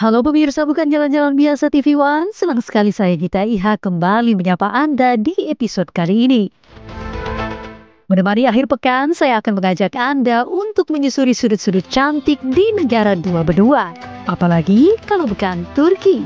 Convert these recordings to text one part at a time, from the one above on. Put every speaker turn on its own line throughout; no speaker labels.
Halo pemirsa bukan jalan-jalan biasa TV One, senang sekali saya Gita Iha kembali menyapa Anda di episode kali ini. Menemani akhir pekan, saya akan mengajak Anda untuk menyusuri sudut-sudut cantik di negara dua benua. Apalagi kalau bukan Turki.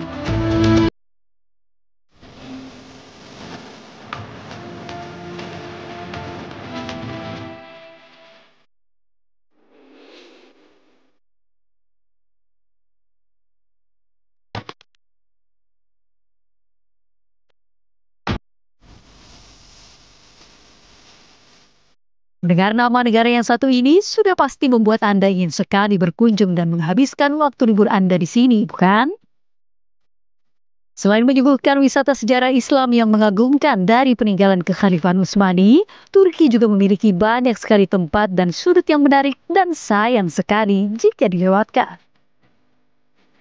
Mendengar nama negara yang satu ini sudah pasti membuat Anda ingin sekali berkunjung dan menghabiskan waktu libur Anda di sini, bukan? Selain menyuguhkan wisata sejarah Islam yang mengagumkan dari peninggalan kekhalifahan Utsmani, Turki juga memiliki banyak sekali tempat dan sudut yang menarik dan sayang sekali jika dilewatkan.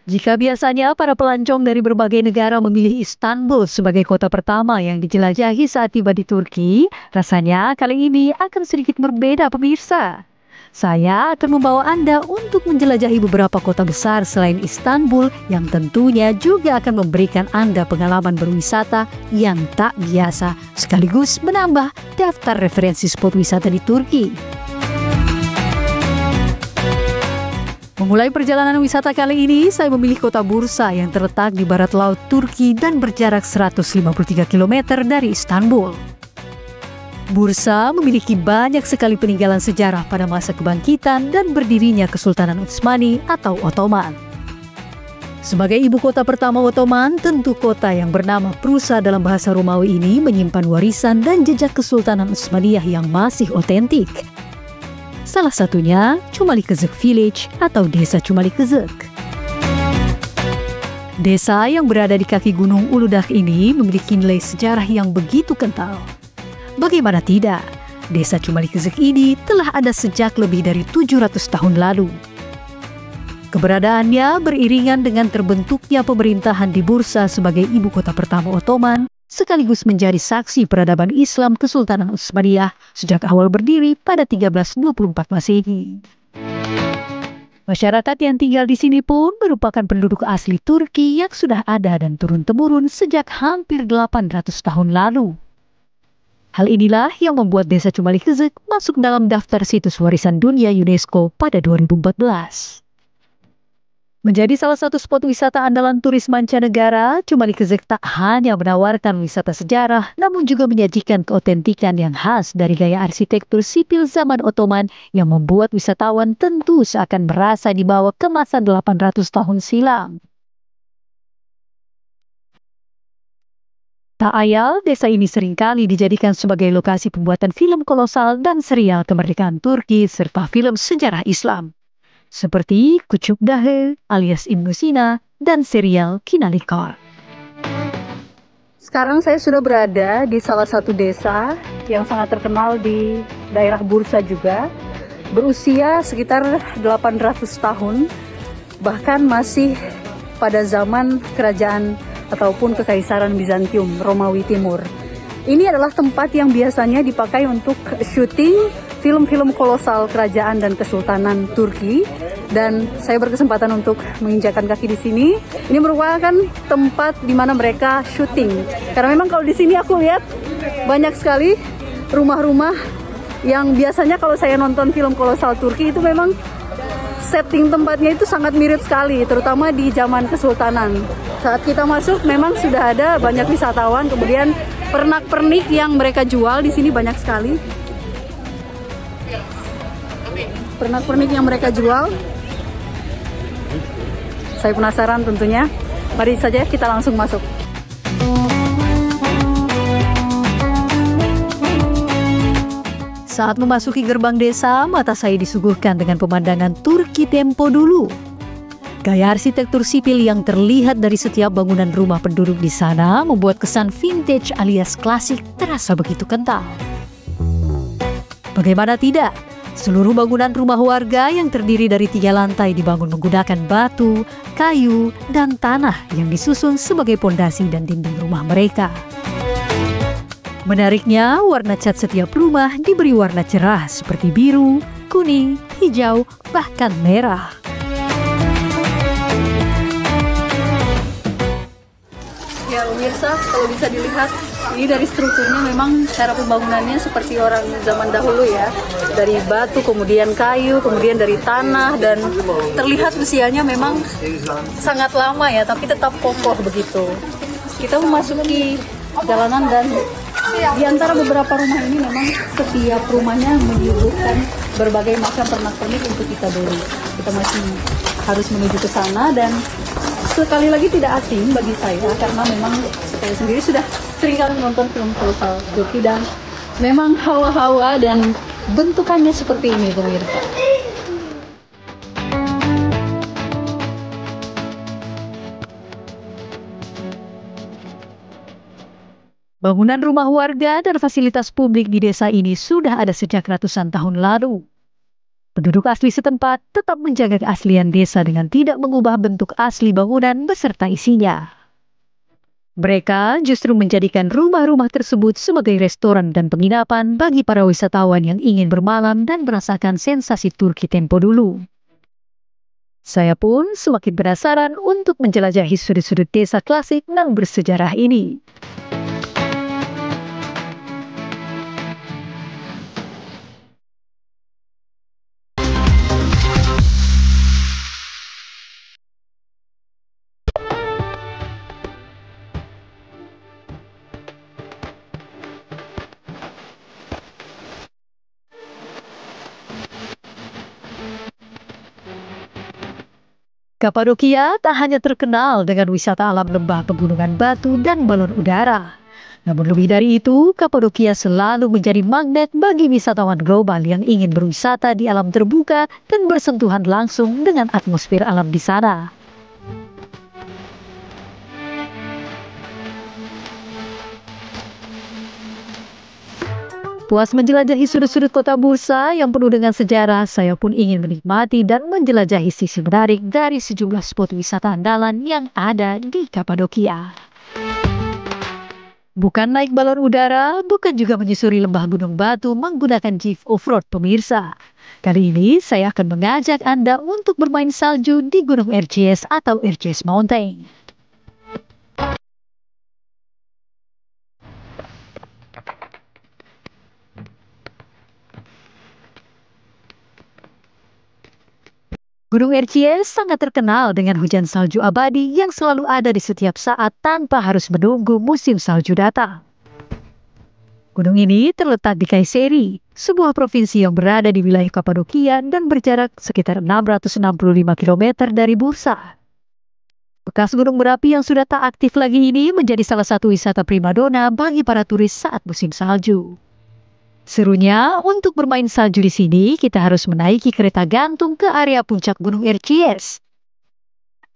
Jika biasanya para pelancong dari berbagai negara memilih Istanbul sebagai kota pertama yang dijelajahi saat tiba di Turki, rasanya kali ini akan sedikit berbeda pemirsa. Saya akan membawa Anda untuk menjelajahi beberapa kota besar selain Istanbul yang tentunya juga akan memberikan Anda pengalaman berwisata yang tak biasa, sekaligus menambah daftar referensi spot wisata di Turki. Memulai perjalanan wisata kali ini, saya memilih kota Bursa yang terletak di barat laut Turki dan berjarak 153 km dari Istanbul. Bursa memiliki banyak sekali peninggalan sejarah pada masa kebangkitan dan berdirinya Kesultanan Utsmani atau Ottoman. Sebagai ibu kota pertama Ottoman, tentu kota yang bernama Prusa dalam bahasa Romawi ini menyimpan warisan dan jejak Kesultanan Utsmaniyah yang masih otentik. Salah satunya Cumalikızık Village atau Desa Cumalikızık. Desa yang berada di kaki Gunung Uludag ini memiliki nilai sejarah yang begitu kental. Bagaimana tidak, Desa Cumalikızık ini telah ada sejak lebih dari 700 tahun lalu. Keberadaannya beriringan dengan terbentuknya pemerintahan di Bursa sebagai ibu kota pertama Ottoman, sekaligus menjadi saksi peradaban Islam Kesultanan Utsmaniyah sejak awal berdiri pada 1324 Masehi. Masyarakat yang tinggal di sini pun merupakan penduduk asli Turki yang sudah ada dan turun-temurun sejak hampir 800 tahun lalu. Hal inilah yang membuat Desa Cumalikızık masuk dalam daftar situs warisan dunia UNESCO pada 2014. Menjadi salah satu spot wisata andalan turis mancanegara, Cumalikızık tak hanya menawarkan wisata sejarah, namun juga menyajikan keotentikan yang khas dari gaya arsitektur sipil zaman Ottoman yang membuat wisatawan tentu seakan merasa dibawa ke masa 800 tahun silam. Tak ayal, desa ini seringkali dijadikan sebagai lokasi pembuatan film kolosal dan serial kemerdekaan Turki serta film sejarah Islam, seperti Küçük Dahi alias Ibnu Sina dan serial Kinalikor. Sekarang saya sudah berada di salah satu desa yang sangat terkenal di daerah Bursa juga, berusia sekitar 800 tahun, bahkan masih pada zaman kerajaan ataupun kekaisaran Bizantium Romawi Timur. Ini adalah tempat yang biasanya dipakai untuk syuting film-film kolosal kerajaan dan kesultanan Turki, dan saya berkesempatan untuk menginjakan kaki di sini. Ini merupakan tempat di mana mereka syuting. Karena memang kalau di sini aku lihat banyak sekali rumah-rumah yang biasanya kalau saya nonton film kolosal Turki itu memang setting tempatnya itu sangat mirip sekali, terutama di zaman kesultanan. Saat kita masuk memang sudah ada banyak wisatawan, kemudian pernak-pernik yang mereka jual di sini banyak sekali. Pernak-pernik yang mereka jual. Saya penasaran tentunya. Mari saja kita langsung masuk. Saat memasuki gerbang desa, mata saya disuguhkan dengan pemandangan Turki tempo dulu. Gaya arsitektur sipil yang terlihat dari setiap bangunan rumah penduduk di sana membuat kesan vintage alias klasik terasa begitu kental. Bagaimana tidak? Seluruh bangunan rumah warga yang terdiri dari 3 lantai dibangun menggunakan batu, kayu, dan tanah yang disusun sebagai pondasi dan dinding rumah mereka. Menariknya, warna cat setiap rumah diberi warna cerah seperti biru, kuning, hijau, bahkan merah. Ya pemirsa, kalau bisa dilihat ini dari strukturnya memang cara pembangunannya seperti orang zaman dahulu ya. Dari batu, kemudian kayu, kemudian dari tanah, dan terlihat usianya memang sangat lama ya, tapi tetap kokoh begitu. Kita memasuki jalanan dan di antara beberapa rumah ini memang setiap rumahnya menyuguhkan berbagai macam pernak-pernik untuk kita beli. Kita masih harus menuju ke sana dan sekali lagi tidak asing bagi saya karena memang saya sendiri sudah sering kali menonton film Kolosal Turki dan memang hawa-hawa dan bentukannya seperti ini pemirsa. Bangunan rumah warga dan fasilitas publik di desa ini sudah ada sejak ratusan tahun lalu. Penduduk asli setempat tetap menjaga keaslian desa dengan tidak mengubah bentuk asli bangunan beserta isinya. Mereka justru menjadikan rumah-rumah tersebut sebagai restoran dan penginapan bagi para wisatawan yang ingin bermalam dan merasakan sensasi Turki tempo dulu. Saya pun semakin penasaran untuk menjelajahi sudut-sudut desa klasik yang bersejarah ini. Kapadokia tak hanya terkenal dengan wisata alam lembah pegunungan batu dan balon udara. Namun lebih dari itu, Kapadokia selalu menjadi magnet bagi wisatawan global yang ingin berwisata di alam terbuka dan bersentuhan langsung dengan atmosfer alam di sana. Puas menjelajahi sudut-sudut kota Bursa yang penuh dengan sejarah, saya pun ingin menikmati dan menjelajahi sisi menarik dari sejumlah spot wisata andalan yang ada di Kapadokia. Bukan naik balon udara, bukan juga menyusuri lembah gunung batu menggunakan jeep off-road pemirsa. Kali ini saya akan mengajak Anda untuk bermain salju di Gunung Erciyes atau Erciyes Mountain. Gunung Erciyes sangat terkenal dengan hujan salju abadi yang selalu ada di setiap saat tanpa harus menunggu musim salju datang. Gunung ini terletak di Kayseri, sebuah provinsi yang berada di wilayah Kapadokia dan berjarak sekitar 665 km dari Bursa. Bekas gunung berapi yang sudah tak aktif lagi ini menjadi salah satu wisata primadona bagi para turis saat musim salju. Serunya, untuk bermain salju di sini, kita harus menaiki kereta gantung ke area puncak Gunung Erciyes.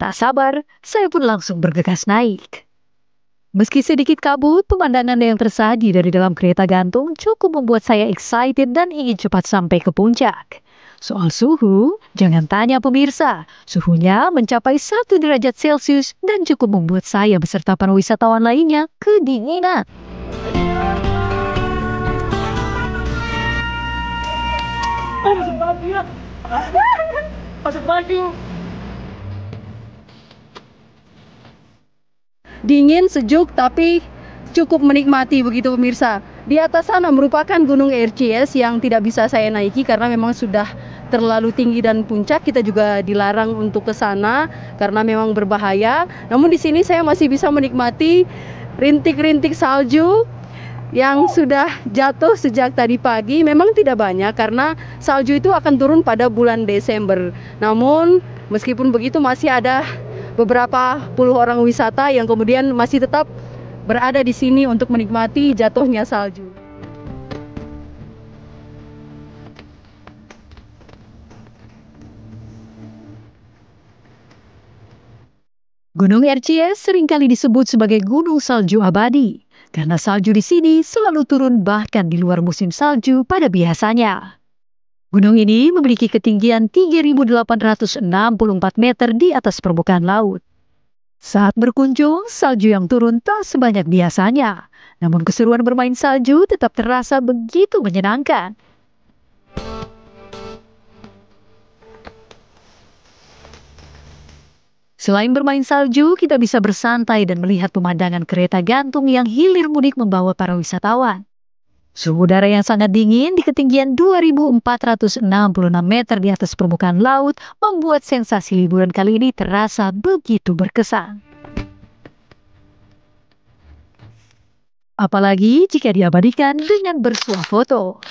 Tak sabar, saya pun langsung bergegas naik. Meski sedikit kabut, pemandangan yang tersaji dari dalam kereta gantung cukup membuat saya excited dan ingin cepat sampai ke puncak. Soal suhu, jangan tanya pemirsa, suhunya mencapai 1 derajat Celcius dan cukup membuat saya beserta para wisatawan lainnya kedinginan. Dingin, sejuk, tapi cukup menikmati begitu pemirsa. Di atas sana merupakan Gunung Erciyes yang tidak bisa saya naiki karena memang sudah terlalu tinggi dan puncak. Kita juga dilarang untuk ke sana karena memang berbahaya. Namun di sini saya masih bisa menikmati rintik-rintik salju yang sudah jatuh sejak tadi pagi. Memang tidak banyak karena salju itu akan turun pada bulan Desember. Namun meskipun begitu masih ada beberapa puluh orang wisata yang kemudian masih tetap berada di sini untuk menikmati jatuhnya salju. Gunung Erciyes seringkali disebut sebagai gunung salju abadi. Karena salju di sini selalu turun bahkan di luar musim salju pada biasanya. Gunung ini memiliki ketinggian 3.864 meter di atas permukaan laut. Saat berkunjung, salju yang turun tak sebanyak biasanya. Namun keseruan bermain salju tetap terasa begitu menyenangkan.
Selain bermain salju, kita bisa bersantai dan melihat pemandangan kereta gantung yang hilir mudik membawa para wisatawan. Suhu udara yang sangat dingin di ketinggian 2.466 meter di atas permukaan laut membuat sensasi liburan kali ini terasa begitu berkesan. Apalagi jika diabadikan dengan bersuah foto.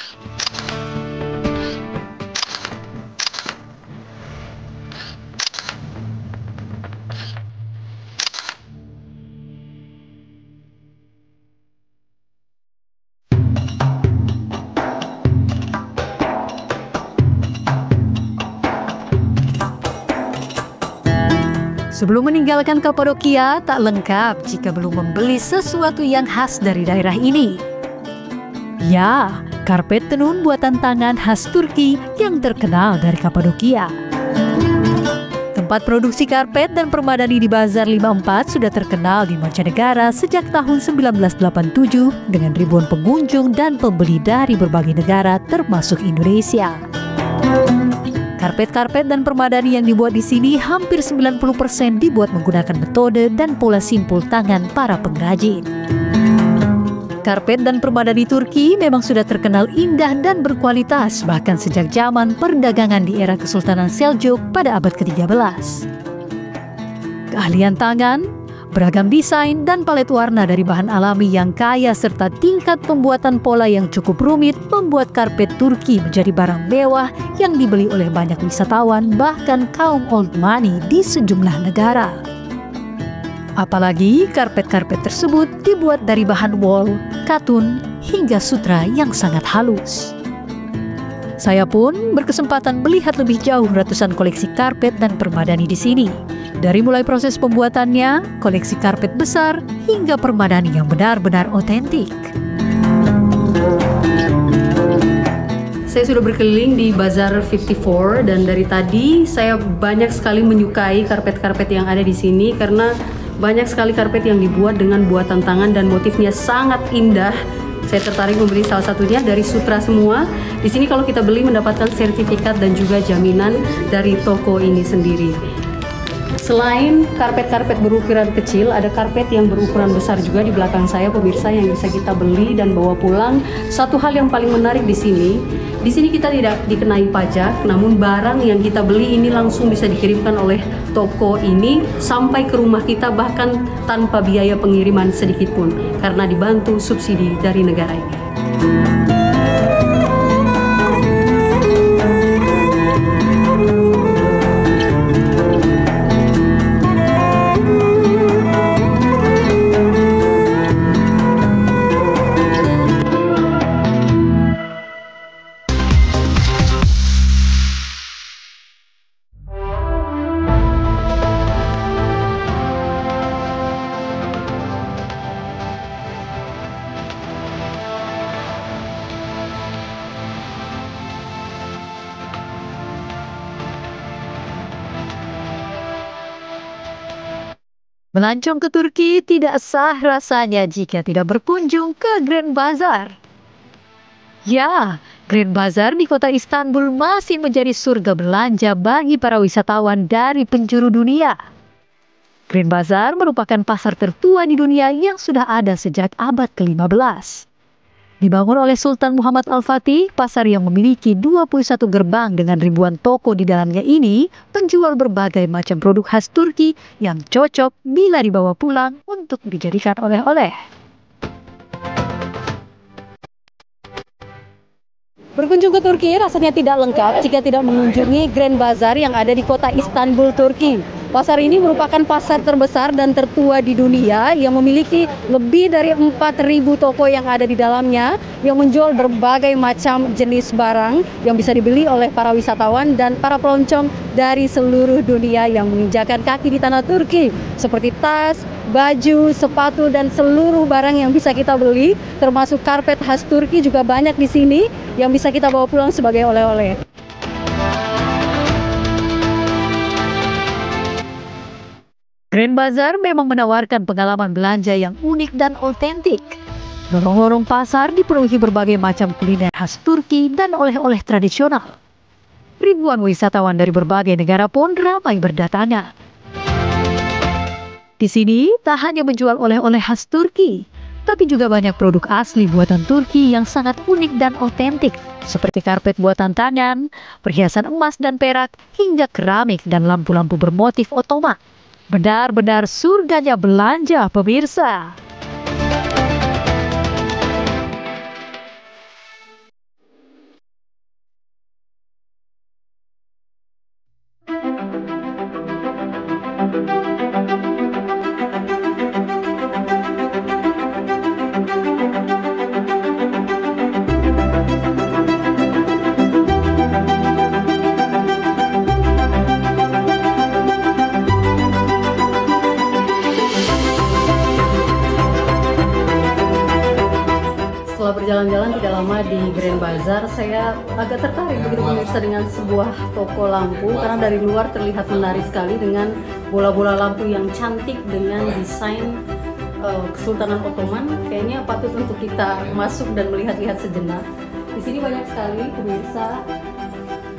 Sebelum meninggalkan Kapadokia, tak lengkap jika belum membeli sesuatu yang khas dari daerah ini. Ya, karpet tenun buatan tangan khas Turki yang terkenal dari Kapadokia. Tempat produksi karpet dan permadani di Bazar 54 sudah terkenal di mancanegara sejak tahun 1987 dengan ribuan pengunjung dan pembeli dari berbagai negara termasuk Indonesia. Karpet-karpet dan permadani yang dibuat di sini hampir 90% dibuat menggunakan metode dan pola simpul tangan para pengrajin. Karpet dan permadani Turki memang sudah terkenal indah dan berkualitas bahkan sejak zaman perdagangan di era Kesultanan Seljuk pada abad ke-13. Keahlian tangan, beragam desain dan palet warna dari bahan alami yang kaya serta tingkat pembuatan pola yang cukup rumit membuat karpet Turki menjadi barang mewah yang dibeli oleh banyak wisatawan bahkan kaum old money di sejumlah negara. Apalagi karpet-karpet tersebut dibuat dari bahan wol, katun, hingga sutra yang sangat halus. Saya pun berkesempatan melihat lebih jauh ratusan koleksi karpet dan permadani di sini. Dari mulai proses pembuatannya, koleksi karpet besar, hingga permadani yang benar-benar otentik. Saya sudah berkeliling di Bazar 54 dan dari tadi saya banyak sekali menyukai karpet-karpet yang ada di sini karena banyak sekali karpet yang dibuat dengan buatan tangan dan motifnya sangat indah. Saya tertarik membeli salah satunya dari Sutra semua. Di sini kalau kita beli mendapatkan sertifikat dan juga jaminan dari toko ini sendiri. Selain karpet-karpet berukuran kecil, ada karpet yang berukuran besar juga di belakang saya, pemirsa, yang bisa kita beli dan bawa pulang. Satu hal yang paling menarik di sini kita tidak dikenai pajak, namun barang yang kita beli ini langsung bisa dikirimkan oleh toko ini sampai ke rumah kita bahkan tanpa biaya pengiriman sedikit pun, karena dibantu subsidi dari negara ini. Melancong ke Turki tidak sah rasanya jika tidak berkunjung ke Grand Bazar. Ya, Grand Bazar di kota Istanbul masih menjadi surga belanja bagi para wisatawan dari penjuru dunia. Grand Bazar merupakan pasar tertua di dunia yang sudah ada sejak abad ke-15. Dibangun oleh Sultan Muhammad Al-Fatih, pasar yang memiliki 21 gerbang dengan ribuan toko di dalamnya ini menjual berbagai macam produk khas Turki yang cocok bila dibawa pulang untuk dijadikan oleh-oleh. Berkunjung ke Turki rasanya tidak lengkap jika tidak mengunjungi Grand Bazar yang ada di kota Istanbul, Turki. Pasar ini merupakan pasar terbesar dan tertua di dunia yang memiliki lebih dari 4.000 toko yang ada di dalamnya yang menjual berbagai macam jenis barang yang bisa dibeli oleh para wisatawan dan para pelancong dari seluruh dunia yang menginjakan kaki di tanah Turki, seperti tas, baju, sepatu, dan seluruh barang yang bisa kita beli, termasuk karpet khas Turki juga banyak di sini yang bisa kita bawa pulang sebagai oleh-oleh. Grand Bazar memang menawarkan pengalaman belanja yang unik dan otentik. Lorong-lorong pasar dipenuhi berbagai macam kuliner khas Turki dan oleh-oleh tradisional. Ribuan wisatawan dari berbagai negara pun ramai berdatangan.
Di sini tak hanya menjual oleh-oleh khas Turki, tapi juga banyak produk asli buatan Turki yang sangat unik dan otentik, seperti karpet buatan tangan, perhiasan emas dan perak, hingga keramik dan lampu-lampu bermotif Ottoman. Benar-benar surganya belanja, pemirsa.
Setelah berjalan-jalan tidak lama di Grand Bazaar, saya agak tertarik begitu pemirsa dengan sebuah toko lampu karena dari luar terlihat menarik sekali dengan bola-bola lampu yang cantik dengan desain Kesultanan Ottoman. Kayaknya patut untuk kita masuk dan melihat-lihat sejenak. Di sini banyak sekali pemirsa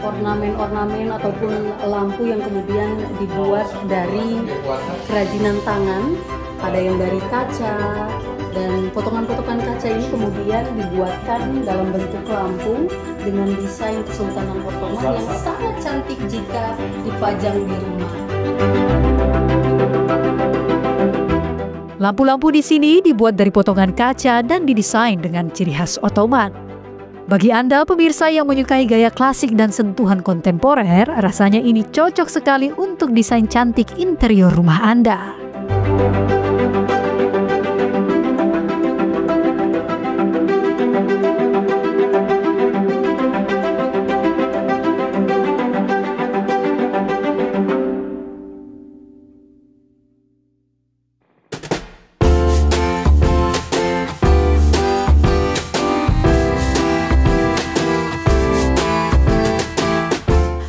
ornamen-ornamen ataupun lampu yang kemudian dibuat dari kerajinan tangan. Ada yang dari kaca, dan potongan-potongan kaca ini kemudian dibuatkan dalam bentuk lampu dengan desain Kesultanan Ottoman yang sangat cantik jika dipajang di rumah.
Lampu-lampu di sini dibuat dari potongan kaca dan didesain dengan ciri khas Ottoman. Bagi Anda pemirsa yang menyukai gaya klasik dan sentuhan kontemporer, rasanya ini cocok sekali untuk desain cantik interior rumah Anda.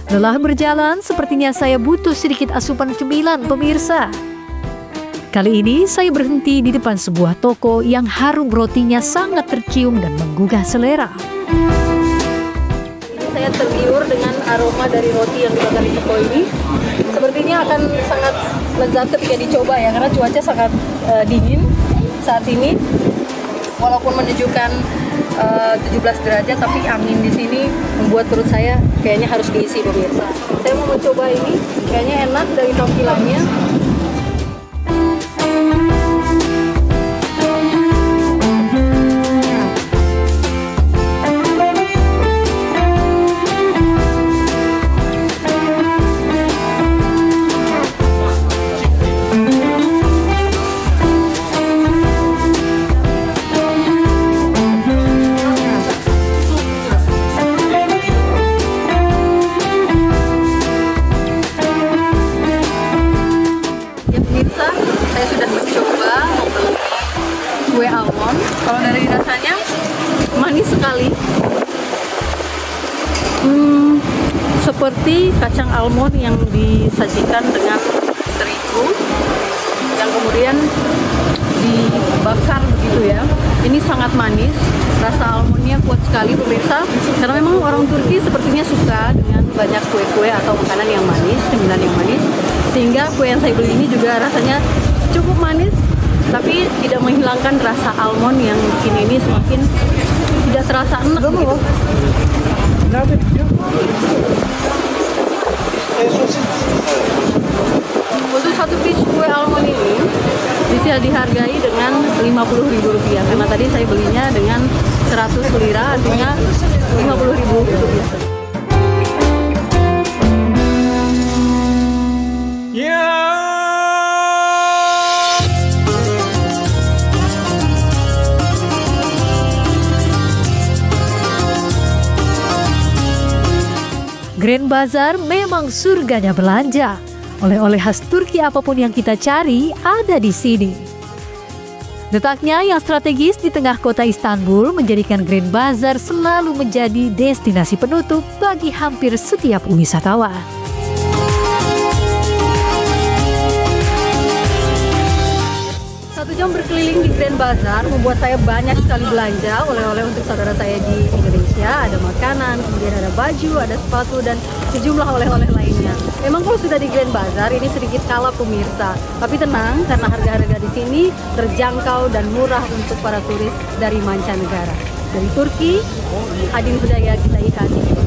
Lelah berjalan, sepertinya saya butuh sedikit asupan cemilan, pemirsa. Kali ini saya berhenti di depan sebuah toko yang harum rotinya sangat tercium dan menggugah selera.
Saya tergiur dengan aroma dari roti yang dibakar di toko ini. Sepertinya akan sangat lezat ketika dicoba ya, karena cuaca sangat dingin saat ini. Walaupun menunjukkan 17 derajat, tapi angin di sini membuat perut saya kayaknya harus diisi, pemirsa. Saya mau mencoba ini, kayaknya enak dari tampilannya. Saya sudah mencoba membeli kue almond. Kalau dari rasanya manis sekali, seperti kacang almond yang disajikan dengan terigu yang kemudian dibakar begitu ya. Ini sangat manis, rasa almondnya kuat sekali pemirsa, karena memang orang Turki sepertinya suka dengan banyak kue-kue atau makanan yang manis, cemilan yang manis, sehingga kue yang saya beli ini juga rasanya cukup manis, tapi tidak menghilangkan rasa almond yang bikin ini semakin tidak terasa enak begitu. Untuk satu piece kue almond ini bisa dihargai dengan Rp50.000, karena tadi saya belinya dengan 100 lira, artinya Rp50.000.
Grand Bazaar memang surganya belanja. Oleh-oleh khas Turki apapun yang kita cari ada di sini. Letaknya yang strategis di tengah kota Istanbul menjadikan Grand Bazaar selalu menjadi destinasi penutup bagi hampir setiap wisatawan.
Jam berkeliling di Grand Bazaar membuat saya banyak sekali belanja oleh-oleh untuk saudara saya di Indonesia. Ada makanan, kemudian ada baju, ada sepatu, dan sejumlah oleh-oleh lainnya. Memang kalau sudah sudah di Grand Bazar, ini sedikit kalah pemirsa. Tapi tenang, karena harga-harga di sini terjangkau dan murah untuk para turis dari mancanegara. Dari Turki, Adin Hudaya, kita ikan.